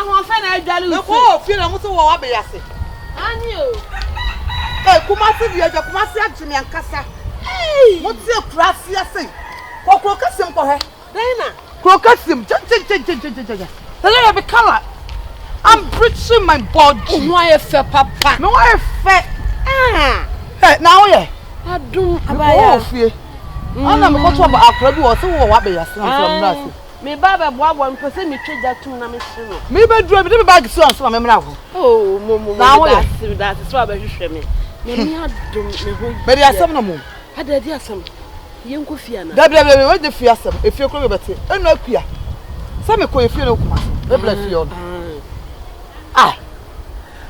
ahun fe na ejale me ko fie na mo so wo wa be yase ani o kuma se bi aja kuma se agimi ankasa mo ti kurasi ase kokro kasim ko he Dana krokasim hello be color I'm breaching my body why fe papa me why fe hey now yeah adum abaya fie ana me ko to ba akra bi wo se wo wa be yase na from nurse me baba boabo mpese me tweja tum na me hwe me be duro me de bag so anso na me mra ho oh mo that's so abahwehwe me me adum me ho me de asem na mo adadi asem yenko fia na da we de fie asem efie kro be bete enu akua se me ko efie no kuma me bla fie on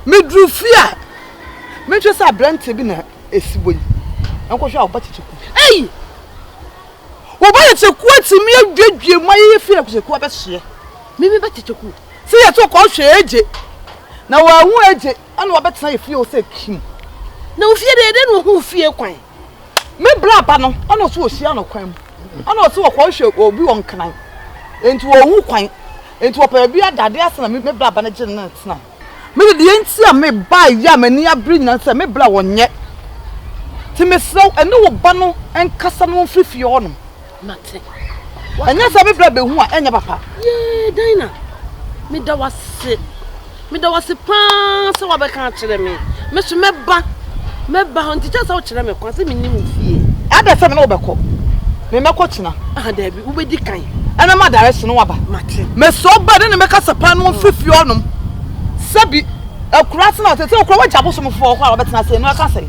me dru fie me twe sa brante bi na esiboyi enko hwe a obachichiku wo ba chichiku atimi adwadwe maye fie na chichiku abehye me ba chichiku se ye to ko hwe eje na wa hu eje ana wa betena efie o se kim na wo fie de no hu fie kwan me bra ba no ana so ohia no kwan mu ana so ko hwe obi won kan enti wo hu kwan enti wo pa bi adade asena me bra ba na je na tena me de enti a me ba ya mani abri na se me bra wonye ti me so ene wo ba no enkasa no mfifie ho no mate enya se me bra be hu a enya papa ye Dana me da wase pa se wa be kan kire me so me ba ho nticha se wo kire me kwa se me nim fie ada se me no be ko me meko kina da bi wo be di kan ana ma direction no waba mate me so ba de me kasa pa no mfifie ho no sabi akurase na tete okura wajabo so mfo okwa obetena se no aka se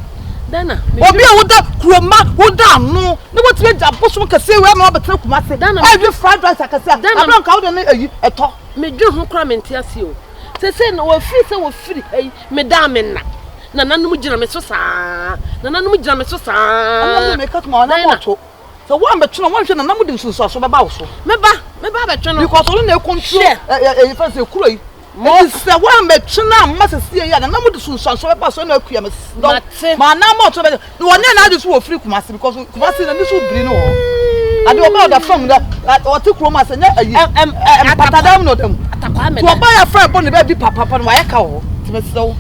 Dana obi a woda kuroma woda no ne wotime jabo so kase we na obetena kuma se every fried rice akase abron ka woda na eyi eto me dwe ho kra menti ase o se na wo firi ei me da me na nanum gina me so saa ana me kat ma na moto so wo ambetuna wo hwe na namu di nsuso so beba wo so me ba betwe no because all na control e fa se kuro yi mo se wo ambetuna amma se sie ya na namu di nsuso so beba so na akua me ma na moto be no won na adi so wo free kumase because kumase na ni so biri no ade oba da from da o te kuro ma se nya ayi patadam no dem atakwa me to oba ya friend bon be bi papa no wa ya ka wo ti me se wo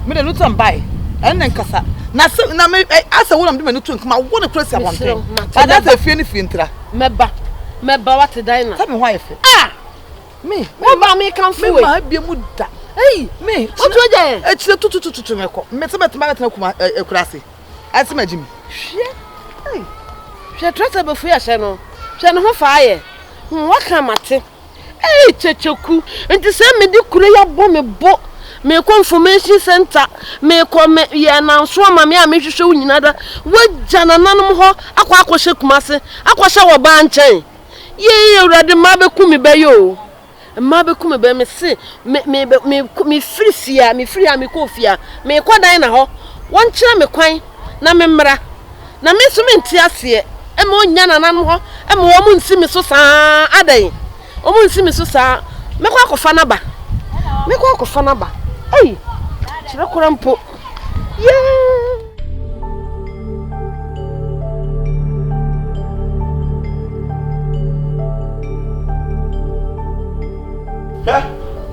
me de no tam bai enne nkasa na me asa wo na me no to nkama wo na crazy abonten but that's a fie ni fie ntra meba what Dana tell me why if me ba me kan fu me ma bia mu da me o to je e chire tutututu me ko me tebe tebe tena kuma ekurase ati magimi hwe trasa be fu ya hye no ho fa ye wa ka mate Kyekyeku enti se me di kure ya bo me confirmation center me come ye na so ma me a me hwehwe wo nyina da wagya nananom ho akwa kumase akwa wo ba nchen ye urade ma be ku me be yo ma be ku me be me se me free a me ko fia me ko dan na ho won kire me kwan na me mra na me so me nti ase e ma onya nananom ho e ma wo mu nsi me so saa adan o mu nsi me so saa me kwa akofa na ba Hey, chira kurampo.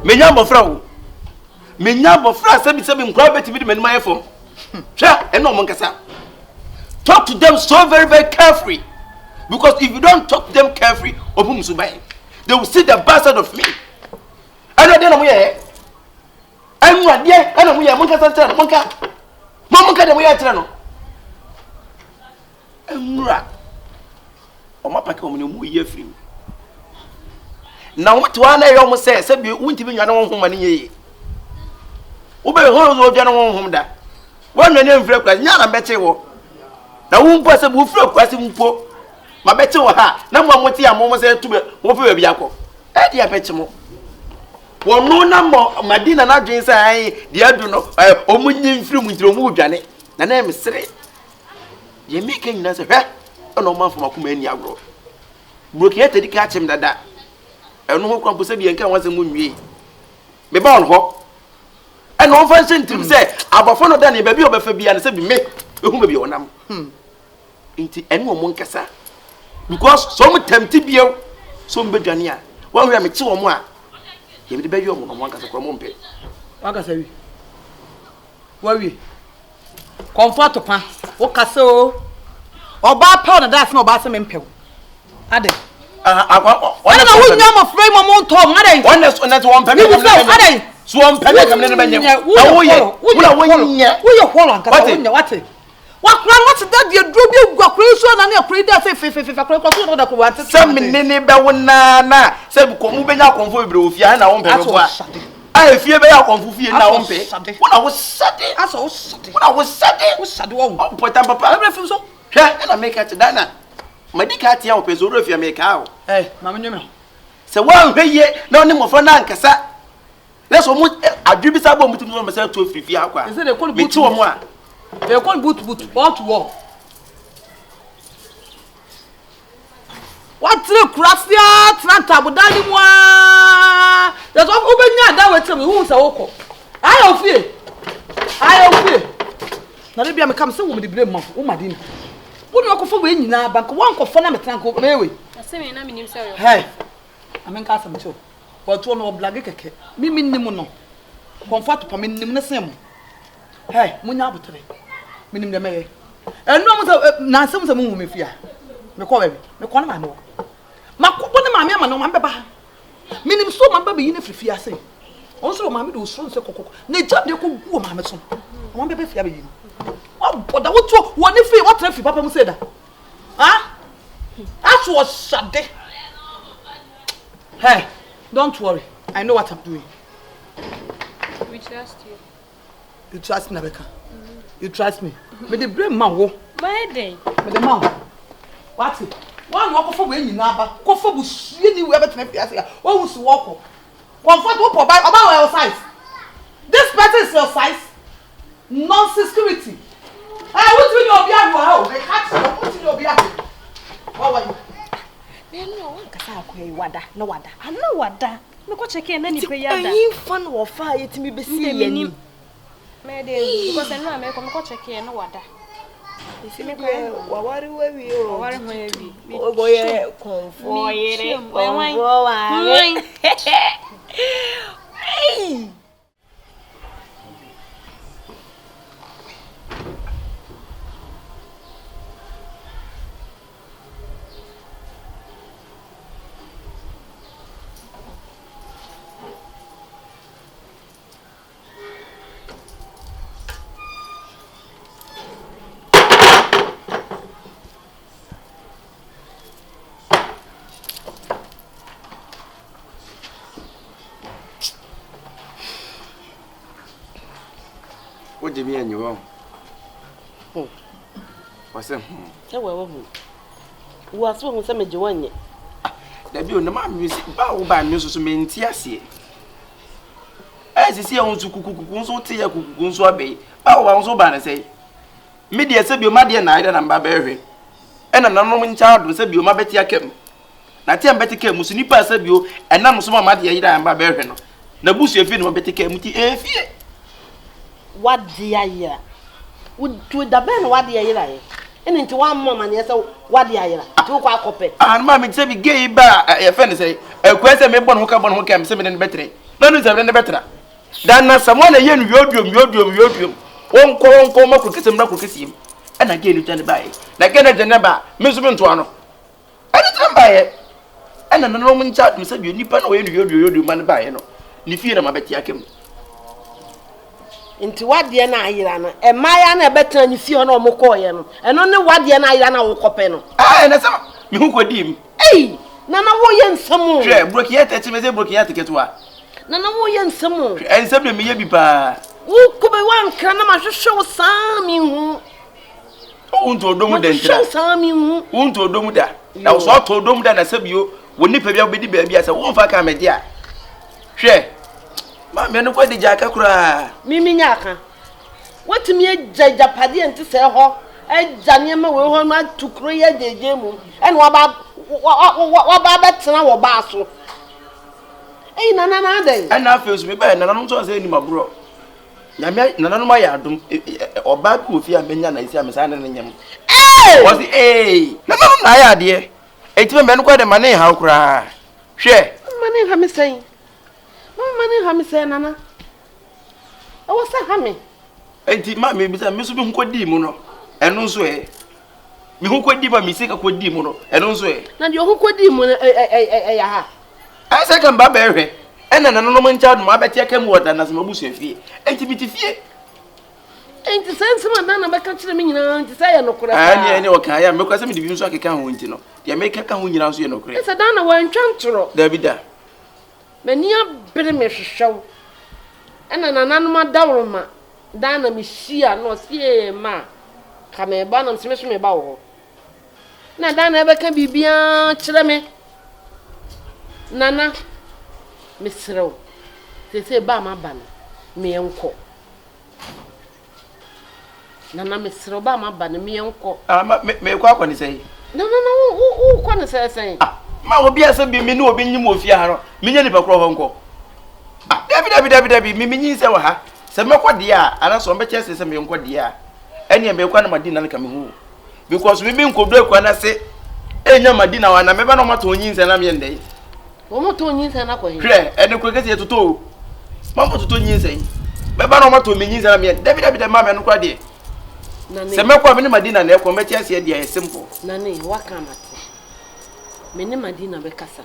Menya bofra se bi nkwa betimi di manima yefo. Hwe eno mo nkasa. Talk to them so very very carefully because if you don't talk to them carefully, obum subai. They will see the bad side of me. I know they no mo ye. Anwa de ana mu ya monka santra monka de mu ya tira no enra o ma pake o mu ye free na wo to ana ye o mo se bi wunti bi nwana won homa ne ye wo be ho zo dwa na won hom da wo nwane mfre kwa nya na bete wo na wo mpo se bu fre kwa se mpo ma bete wo ha na mo amoti ya mo se tube wo fe bi akọ e dia bete mo wono na madina na dwen se ai de adu no omunyi mfiri mu ntiro mu dwane na na emsere ye meke nyina se hwe ono manfo makoma ani agro broki etedi ka chem dada eno ho kwampo se bi enka wanse mu nwie me ba on ho eno on fa sentim se abafo no da ne ba bi obefa bia ne se bi me ehu ba bi onam nti eno mo nkasa because so mo tamti bio so mbedwane a wan hwe me che wo mo a Ye be you no wan kasa kromo mpe. Wan kasa wi. Wa wi. Comfort pa. Wo kasa o. Oba pa na das na oba se me mpe. Ade. Akwa. Ana na wo nya ma frame mo ntom ade. One na to one peme kam. Ade. So one peme kam ne benye. Na wo ye. Wo ye holo ankasa wo nya wate. Wakran what that dey dro bi agwakran so na na akran dey fe akran ko so na ko wate. Se me ne be wo na se bu ko mu benya konfo bebre ofia na wo peme bo a. Ah fie be ya konfo fie na wo mpe. Wo na wo sade. Aso wo sade. Wo na wo sade. Wo sade wo. Pota papa. Ebre fi so. Hwe na make it dana. Madika tia wo peso ro fie me ka o. Mama nyome. Se wo hweye na oni mofo na ankasa. Na so mu adwi sa bo mutum so me say to fifia akwa. Is it the call boot wo mu a? They call boot wall to wall. What the crasia tranta bodani mo a. That's what obenya da wetem hu se woko. Ayo fie. Na le bia me kam se wo me de blame ma wo madini. Wo ni okofo we nyina bank wo ankofo na metan ko mewe. Asemi na minim se yo. Hey. Amen ka asem cho. But wo no blage keke. Mi nim no. Comfort pa mi nim ne sem. Hey, munya abotre. Minim de meye. Enu amusa na asem se mu me fia. Me ko bebe. Me ko na ma no. Makobo ne maame ama no ma beba. Minim so ma beba yi ne frifia ase. Onso maame de osoro se kokoko. Na jam de ko gu maame so. Ma beba fia be yi. Oboda wo to wo ne fi what trafi papa mu say da. Ah? That was shade. Hey, don't worry. I know what I'm doing. We trust you. You trust me, Rebecca? You trust me? Me the brain man wo. My day. Me the man. What it? One walk for when you naba. Go for bush. You need ever to make us here. What was walk? Comfort what about your size? This person is your size. Non-security. I want to know your how. They catch you. What to know your What were you? No one kasa akwa wada. No wada. Ana wada. Me ko check na ni pe yada. Ayin fan wo fa yetimi besi yani. Me dey because enu am ko me ko check na wada. Isi me ko wawari wawi o. Wawari ho yawi. O boye konfo yere. Konfo wa. Hey. What do you mean you wrong? What's that? Was one some Joanne. There be no man music, bow by music to maintain. As you see on to cuckoo, so tea, cuckoo, so obey. Bow so bad, say. Media said your mother and I and Barbary. And an unknown child will say you my Betty came. Natia Betty came, Musunipa said you, and none of some Madia and Barbarian. The bush you feel Betty came with the What dear year? Would the ben what dear year? And into one moment, yes, what dear year? Two quite copy. And mammy said, be gay bar, a friend say, a question may one who come on who came 7 better. None is a better. Then someone a yen yodium. One call more cookies and no kiss him. And again you turn by. Like a never, Miss Mentuano. I didn't buy it. And an Roman child said you nip away you man by, you know. You fear my Betty Akim. Into what dear Nairana, and my Anna better than you see on Mokoyan, and only what dear Nairana will copeno. Ah, and that's you could him. Hey, Nana Woyan some more. Brook yet, at me, brook yet to get what? Nana Woyan some more. And something may be pa. Who could be one canama to show some you? Oh, to do then show some you. Won't to do that. Now, so told them that I said you would nip your baby as a woman for come, dear. Share. Mamma, no, what did Jacka cry? Mimiaka. What to me a Japadian to say her? A Janiama will not to create the game. And what about that now, Basso? Ain't another day. And now feels me bad, and I don't say any more, bro. Yammy, none of my yard or back with your minion. I see I'm signing him. Eh, was it a no, dear. 8 men quite a money, how cry. Share. Money, I'm saying. Mama ha me say nana. I was say ha me. Enti ma me bi say me so bi nkodi mu no. Eno nso e. Me hu kwadi ba me sika kwadi mu no. Eno nso e. Na de hu kwadi mu ya ha. I say kan ba ba ehwe. Ena nana no mancha no ma beti aka mu woda na sama busu afie. Enti bi ti fie. Enti sense man na be ka kire me nyina enti say ya nokura. Ani o kan ya me kwa say me de bi nso akeka ho enti no. De me ka ho nyina nso ye nokura. Esa dan na wan twantoro. Davida. Mani abere me hwehwew. Ena nana no ma dawroma. Dan na me hia no sie ma. Ka me ba na me so me ba wo. Na dan na be ka bibia kire me. Nana Misro. Say ba ma ba no. Me enko. Nana Misro ba ma ba no me enko. Ah me kwa ni say. No wo kwa ni say. Ah ma obi asa bi me no obi nyim ofie ha no. Me nya ni pa kro ho nko. Ah David me nyin se wa ha. Se me kwa dia ana so mbe chese se me enko dia. Ene me kwa na madina na ka me hu. Because me nkodo kwa na se enya madina wa na me ba no mato nyin se na me ndai. Wo moto nyin se na kwa hin. Hwe ene ko kese toto. Ma mo toto nyin se. Me ba no mato me nyin se na me. David ma me no kwa de. Nane. Se me kwa me ni madina na e ko me chese dia e simple. Nane waka mate. Me ni madina be kasa.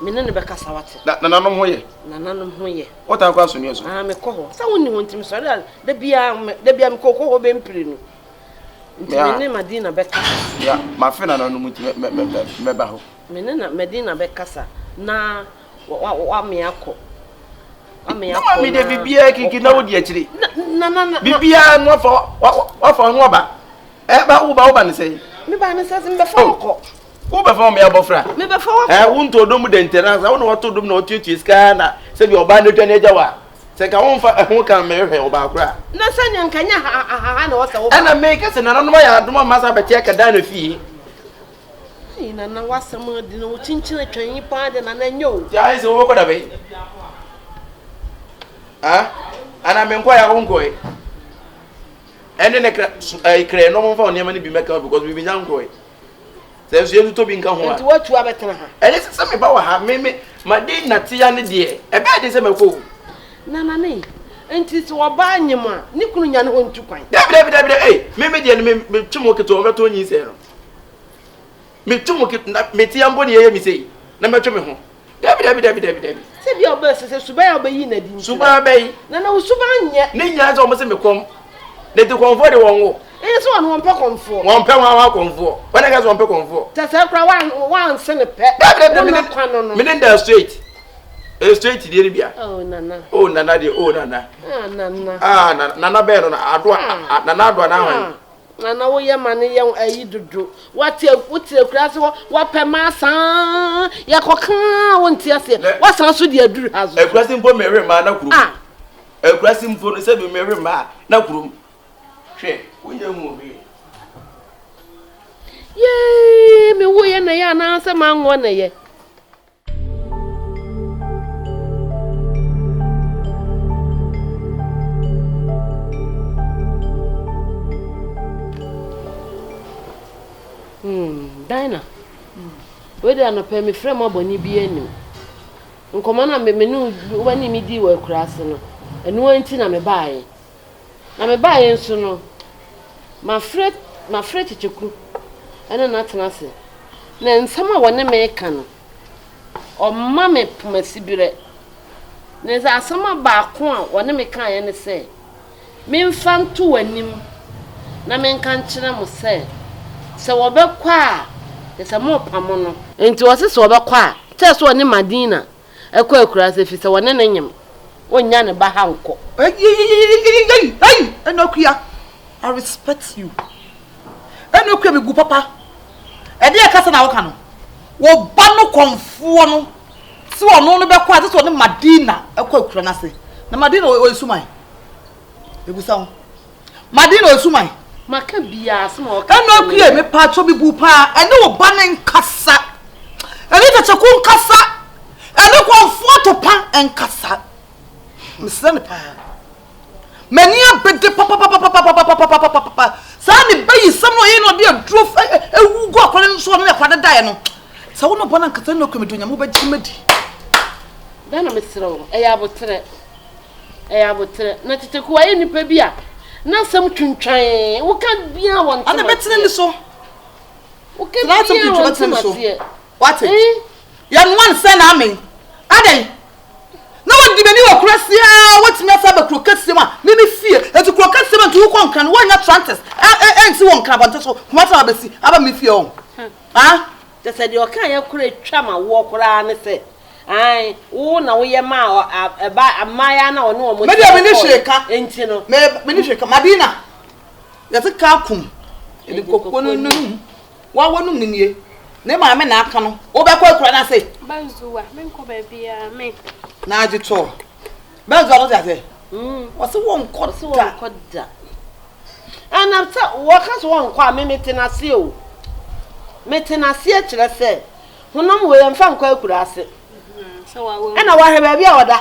Me ne be kasa wate. Na nanom ho ye. Na nanom ho ye. Ota kwa so ni so. Ah me ko ho. Sa woni ho ntim so da bia me ko ho be mpire no. Nti me ni madina be kasa. Ya, ma fe na nanom nti me ba ho. Me ne na medina be kasa na wa me akọ. Na me de bibia kiki na wo di akire. Na bibia no wa fa ho ba. Ba wo ba ne sei. Me ba ne sase me fa ko. Wo ba fa me abofra. Me be fa ko. Wo nto dom de interance, wo no wato dom na otutu ska na se bi oba ne twa ne agya wa. Se ka won fa ho kan me hwe oba akura. Na sanya nkanya ha na wo sa wo. Ana me ka se na no ya adoma masa ba tie ka da na fie. Ina na wasama di no chinchina twan pa de na nyo. Ya ise wo ko da be. Ah? Ana me nko ya ho nko e. Ene ne kra no mo fa oni ma ni bi meka because bi nya nko e. Se so yetu to bi nka ho a. Nti watu abetena ha. Ene se me ba wa ha me ma de na tia ne de e. E be de se me ko. Na ne. Nti so oba anyima ni kunu nya ne ho ntu kwan. David me de ne me twimo keto o beto nyi se no. Me twimo keto me tia mbo ne ye mi sei. Na me twime ho. David. Se bi oba se suba ya oba yi na di. Suba bai. Na suba anye. Ne nya za o mo se me kom. Ne te konfo de won wo. So on won pe konfo. Won pe wa konfo. Wana ga so won pe konfo. Ta se kra wan se ne pe. David. Me ne straight. Straight dey bia. Oh nana. Oh nana dey nana. Ah nana. Ah nana be no na ado nana ado na ho. Nana wo ye mane ye ayi dodo. Wati kura se wo pe ma san. Ya koka won ti ase. Wa san so de aduru hazo. Ekurasi mpo mere ma na kuru. Ah. Ekurasi mpo no se be mere ma na kuru. Hwe, wo ye mu obi. Ye, me wo ye na ya na se ma ngo na ye. Dina. We dey no pay me frame aboni bi anim. Nkoma na me nu wani mi di wa kurase no. Enu anti na me baaye. Na me baaye nso no. Ma fret Kyekyeku. Ene na tenase. Na nsama wone me ka no. O ma me pomasibire. Na za asama ba ko a wone me ka ye ne se. Me mfa nto wanim. Na me nka nkyere mo se. Se wo be kwa se mo pamo no enti wo se wo be kwa te so ne madina ekwa akura se fi se wone ne nyem wonya ne ba ha nko Akua, I respect you. Akua be gu papa e de kasa na wo ka no wo ba no konfo no se wo no be kwa se so ne madina ekwa akura na se na madina o esumai egusa wo madina o esumai maka bia asema o Akua me pa cho bi bu pa ene wo ba ne nkasa ene Kyekyeku nkasa ene konfo to pa nkasa mesene pa mani abede papa sa ne bayi sam no ye no de aduro ewu go akwale nso no ya kwade dae no sa wo no bona nkasa no Akua medonya mo ba gimadi Dana mesro eya botre na Kyekyeku aye nipa bi a na sam twuntwan wo ka bia won ana betene ni so wo ka bia won so what ya no one say na amen adai na wodi beni wo krasia wotimi asa ba krokasi ma me fie etu krokasi ma ntu ko nkan wo nya trantes ensi wo nkan bonte so kuma ta abasi aba me fie on ha te se de o kan ya kura twa ma wo kura ne se ai wo na wo ye ma ba amaya na ono o mo me dia me ni hweka enti no me ni hweka madina ya te ka kum edi kokko num wa wonum ni nie ne ma me na aka no wo be kwa kura na se banzuwa me nko ba bia me na ajicho banzuwa no jase wose won koda ana ta wo ka so won kwa me metenase o metenase a kire se honam we mfa nkwa akura ase so wa wo ana wa hweba bia woda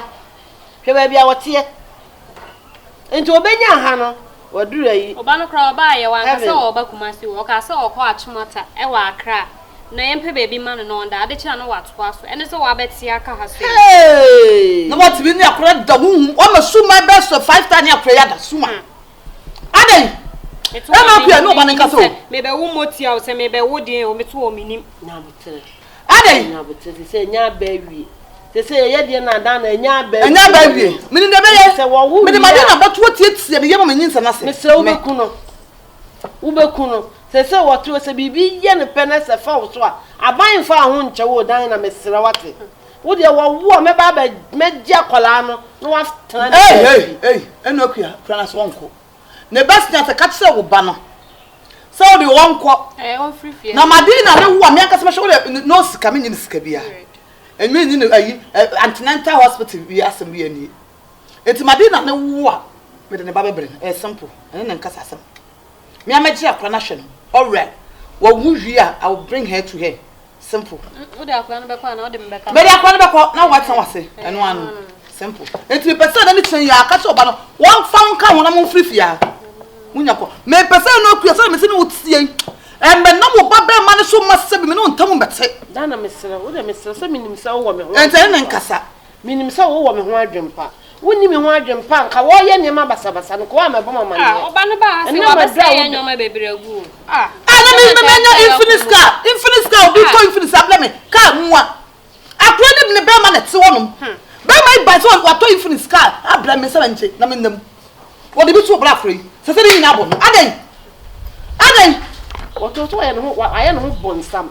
hweba bia wote enti obenya ha no wadura yi oba no kra oba ye wan ka se oba kumasi wo ka se okọ achimota e wa akra na yempe baby man no nda ade kira no watoa so ene so wa beti aka ha so na what bi ni akra da hu o ma suma best of 5 tani akra ya da suma ade e ma pia no ba nka so me be wo motia o se me be wo din o meto o minim na butere ade na butere se nya ba wi se se ye de na dan na nya ba wi mini de be ye se wo wu me de ma de na batu tie me ye ma nyinsa na se me se wo be kuno se watu se bibi ye ne pene se fa wo so a aban fa ho nche wo dan na mesere wate wo de wo me ba ba megia kola no no wa tan eno akua prana so wonko ne best na se ka se wo ba no so de wonko on free fee na madina ne wo me aka se me hwe no sika me nyim sika bia and me ni ayi antenatal hospital bi asem bi ani eti madina ne wo a me de ne ba bebre simple ene ne nkasa asem me amaji akra na hwe no alright wo hu I will bring her to her simple wo de akra no be kwa na wo de mbeka me de akra no be kwa na what wase eno anu simple enti person na ni twen ya aka se oba no won fa nka ho na mo free fia munya ko me person no kuya so me se no tie embe na mo ba be ma ne so mase bi me no ntam mbete dana mesere wo de mesere se minim sa wo me ho enti ne nkasa minim sa wo me ho adwempa woni me ho adwempa nka wo ye nyema basabasa no ko wa mebo mama ne oba no ba se wa besa ye nyoma bebregu na me nya infinite car obi ko infinite able car nwa akro ne be ma na te wonom be ma ba so wa to infinite car abra me se nche na me nam wo de bi to bra afre se se ni nya bo no aden woto to aye no aye no bonsam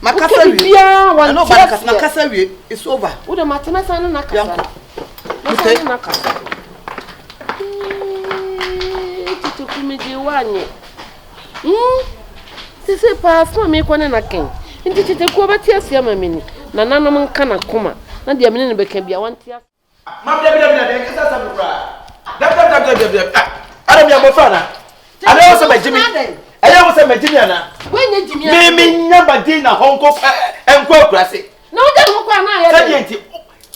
makasa wi bia wan no ba makasa wi is over wo de matena san na kasa okay na kasa Kyekyeku me je wanye sisi pass ma me kwane na ken nti Kyekyeku obati asia ma meni na nanom nka na koma na dia meni ne beka bia wanti as ma bia de kasa sa bra da ara mi amofa na ara wo se majimi aya wo se majimi ana wenye jimi ana me nya badi na honko enko akurase na wo de ho kwa na ya say enti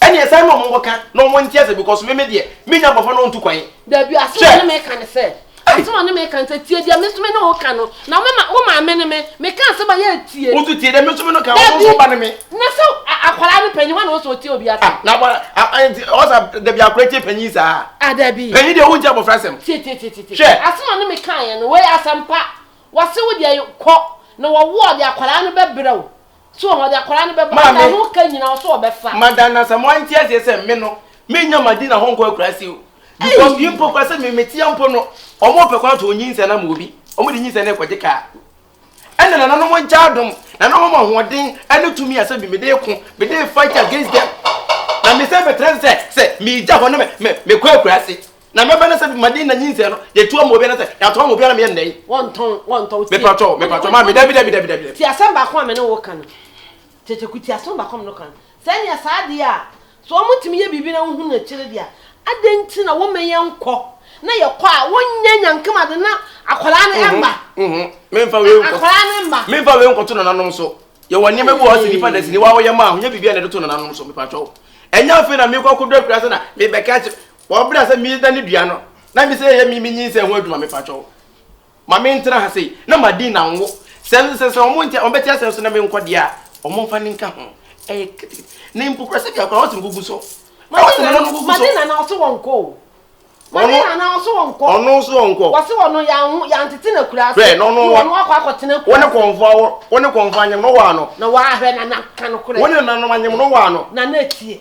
eni esa no mo ka no mo ntia se because me de me nya bofo no ntu kwan da bi aso ne me kan se aso ne me kan se tie dia me so me no ka no na wo ma me ne me kan se ba ya tie wo tu tie de me so me no ka wo ba ne me na so akwara ne panyi wa na wo so tie obi ata na ba enti o sa de bi akwara tie panyi sa ada bi panyi de wo ntia bofra sem tie aso ne me kan ya no we asampa wase wo de ko na wo de akwara ne bebrɛw so wo de akwara ne bebrɛw na ho ka nyina so obefa madana sa mo antia se me no me nya madina honko akurase o because you po kwase me metia mpo no omo pe kwa to onyinse na mo bi omo de nyinse na kwaje ka ene na no mo njaadom na no mo hoden ene tumi asa bi me de ko me de fight against them na me se be trend se me ja ho no me kwa akurase na me bana se madina nyinse no ye tuo mo bi na se ya to mo bi na me ndai wonton me pato ma me dabi ti asamba ko me no wo kan Kyekyeku ti asamba ko me no kan se nya sa de a so mo timi ye bibi na hu na kire dia adenti na wo meyen nkọ na ye kwa wonya nyankama de na akwala ne emba me mfa we nkọ akwala ne emba me mfa we nkọ to na nanom so ye woni me bo o sini fa na sini wa wo ye ma ho nya bibia na de to na nanom so me pato enya afi na me kwa kodo prase na me beka chi wo bra se mi da ne dua no na me se ye mi nyin se ho aduma me pato ma me ntra ha sei na madina nwo se o mo ntia o betia se so na me nkọ dia o mo mfa ninka ho name progressive ya kwa ngugu so Madina na so wonko Madina na so wonko ono so wonko wase wono ya ntete na kura ase no akwa akotene kura wone konfa anyem no wa no na wa ahwe na kan kura wone na no anyem no wa no na tie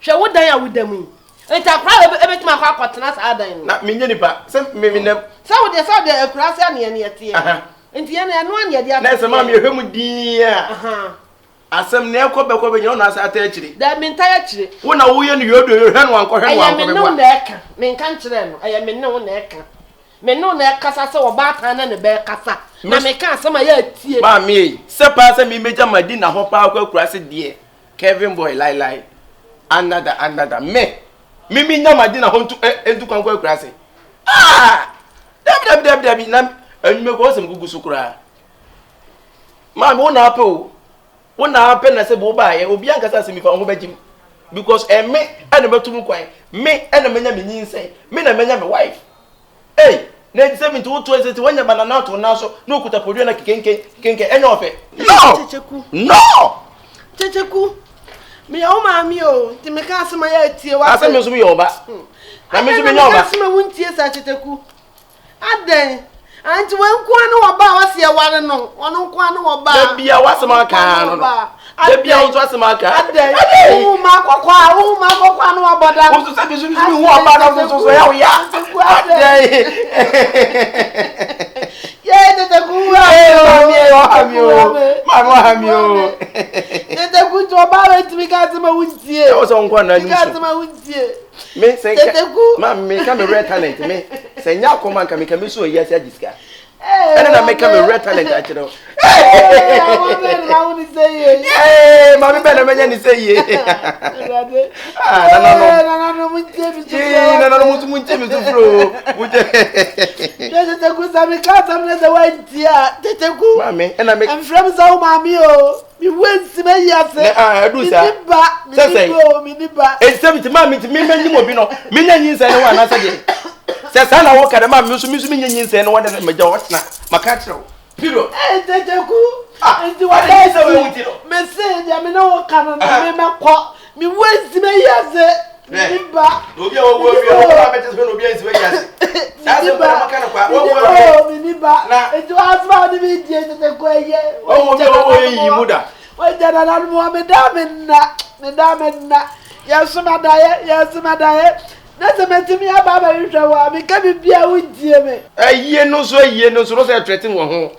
hwe wodan ya wodamu Eta kwa ebetima kwa akotena sa adan no na menye nipa se meminam sa wo de akura ase ane ne tie enti ye na no ane de na se ma me hwemu din asem na ekobe nyo na asa ata akire da menta akire wo na wo ye no yodo hwe no anko hwe no anko be no na eka men kan kire no aya men no na eka men no na kasa se wo ba ta na ne be kasa na me kan asem ya tie ma me se pa se me meja Madina ho pa akura se de Kevin boy lai another me nya Madina ho entu kan akura se dab na anime ko sem gugu sukura ma me wona ape wona ape na se bo ba ye obi ankasa se mi fa ho bajim because me ana betum kwan me ana menya me nyinse me na menya me wife na 72 wanya banana to na so no kuta podio na kenke enya ofe no Kyekyeku me o ma mi o ti me ka asema ya tie wa asema so me oba na me so me nya oba asema wuntie sa Kyekyeku aden anti wenku anu oba wase e ware no onu nku anu oba da bia wasema ka no da bia wo wasema ka aden o ma kokwa anu oboda wo so sabe so mi hu oba na so ya wo ya aden Kyekyeku Mamio Kyekyeku to ba wet mi ka asema wuntie o so nku anu ka asema wuntie me say ma me ka me red talent me say nya akoma nka me ka me so yesi agiska na me ka me red talent a kire ma me be na menya ni say ye na muntie mi sufro Kyekyeku sa me ka samne za wantia Kyekyeku ma me na me am from so mami o mi wensi me yase adu sa mi niba esemi ma me menyi obi no me nya nyinsa ne wa na sa de se sa na wo ka de ma me so me nyinsa ne wa de me ja wotna maka kire o piro Kyekyeku enti wa da se we wuti no me se ya me no wo ka no me mekọ mi wensi me yase niba obi a wo ba me tese no obi a siwe yase sa se ko maka na kwa wo mi niba enti wa asma de mi die Kyekyeku eye wo yi muda wa jana na mo me da menna ya suma daye na se metimi aba ba hwehwa wa me ka bibia wudie me aye no so no se threaten wo ho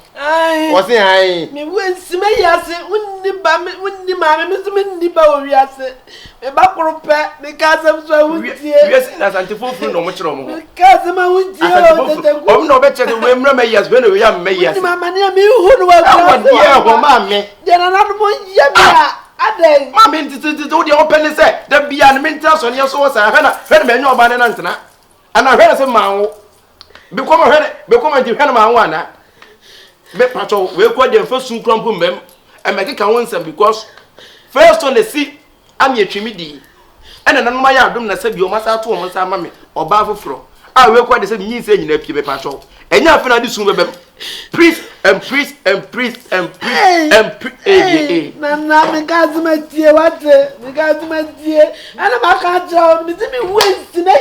wo se han me wensi me yase unni ma me so me nni ba wo wiase me ba korope me ka sam so wudie wiase na sante fofuru no mo kire mo me ka sam wudie o Kyekyeku o no be kire we mra me yase we no we ya me yase unni ma ma ne me hu no wa ho ma me jana na mo ye bia aden ma me ntiti wo de open say da bia ne me ntia so ne so wo sa hwe me nya oba ne na ntena ana hwe se ma wo be koma di hwe na ma wo ana be pato we ko de fa sun krampo mbem e me keka won sam because first on the sea am ye twimi di ena nanom ya adom na sabi o masa to o masa ma me oba foforo a we ko de se nyi se nyina pie be pato enya afi na di sun bebem priest na me ka zuma tie wate me ka zuma tie ana ma ka jo me ti me wensi na